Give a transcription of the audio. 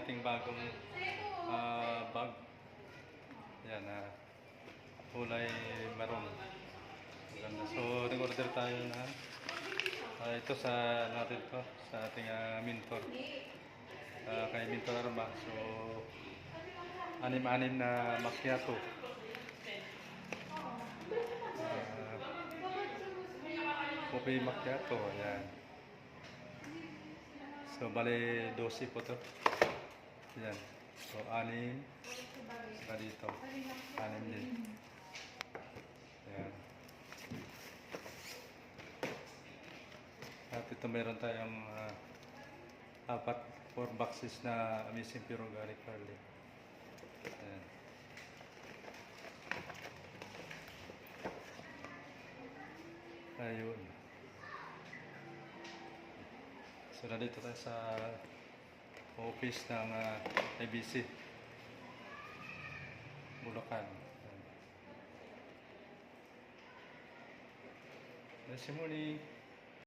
ating bagong bag. Yan, kulay maroon. Maganda. So, nag-order tayo na ito sa natin to, sa ating mentor. Kay Mentor Arma. So, anim-anim na macchiato. Coffee macchiato. Yan. So, bale 12 po to. Yan. So, 6. Saka dito. 6 din. Yan. At ito meron tayong 4 boxes na Amazing Pure Organic Barley. Yan. Ayun. So, nandito tayo sa office ng IBC Bulacan. Good morning.